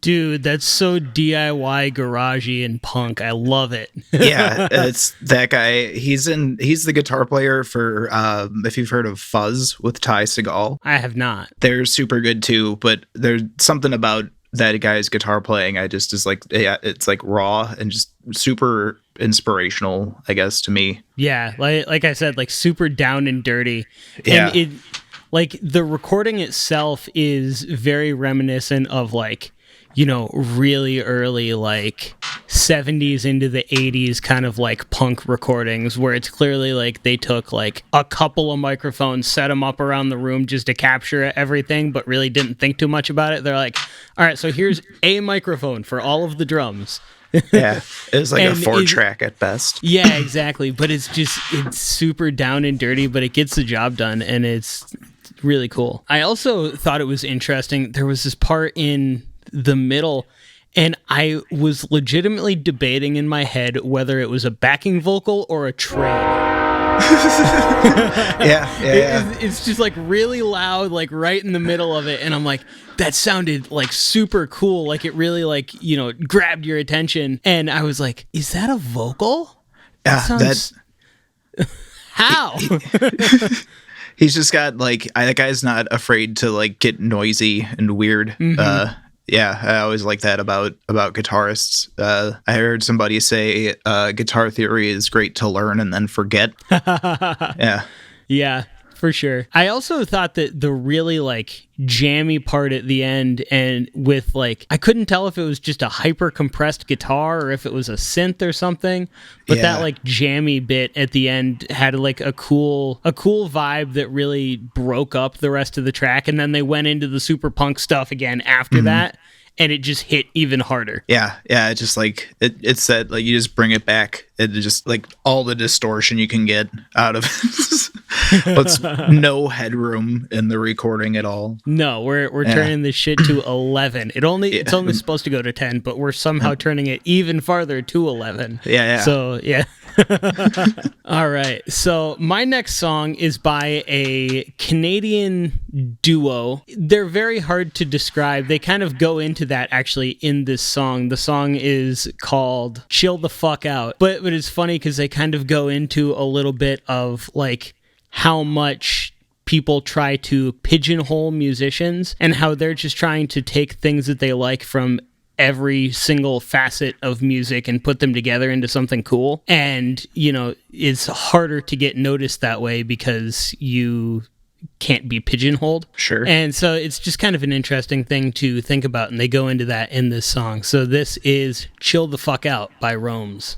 Dude, that's so DIY garagey and punk. I love it. Yeah, it's that guy. He's the guitar player for if you've heard of Fuzz with Ty Segall. I have not. They're super good too, but there's something about that guy's guitar playing is like, yeah, it's like raw and just super inspirational, I guess, to me. Yeah, like I said, like super down and dirty. Yeah. And it, like, the recording itself is very reminiscent of, like, you know, really early, like, 70s into the 80s kind of, like, punk recordings, where it's clearly, like, they took, like, a couple of microphones, set them up around the room just to capture everything, but really didn't think too much about it. They're like, all right, so here's a microphone for all of the drums. Yeah, it was like a 4-track at best. Yeah, exactly. But it's super down and dirty, but it gets the job done, and it's really cool. I also thought it was interesting. There was this part in the middle, and I was legitimately debating in my head whether it was a backing vocal or a train. Yeah. It's just like really loud, like right in the middle of it, and I'm like, that sounded like super cool, like it really, like, you know, grabbed your attention, and I was like, is that a vocal? That How? He's just got, like, that guy's not afraid to, like, get noisy and weird. Mm-hmm. Yeah, I always like that about guitarists. I heard somebody say guitar theory is great to learn and then forget. Yeah, for sure. I also thought that the really, like, jammy part at the end, and with, like, I couldn't tell if it was just a hyper compressed guitar or if it was a synth or something, but that, like, jammy bit at the end had, like, a cool vibe that really broke up the rest of the track, and then they went into the super punk stuff again after that, and it just hit even harder. Yeah, it just, like, it's that, like, you just bring it back, it just, like, all the distortion you can get out of it. It's no headroom in the recording at all. No, we're turning this shit to 11. It's only supposed to go to 10, but we're somehow turning it even farther to 11. Yeah. So, yeah. All right. So, my next song is by a Canadian duo. They're very hard to describe. They kind of go into that actually in this song. The song is called Chill the Fuck Out. But it's funny because they kind of go into a little bit of, like, how much people try to pigeonhole musicians and how they're just trying to take things that they like from every single facet of music and put them together into something cool. And, you know, it's harder to get noticed that way because you can't be pigeonholed. Sure. And so it's just kind of an interesting thing to think about, and they go into that in this song. So this is Chill the Fuck Out by Rome's.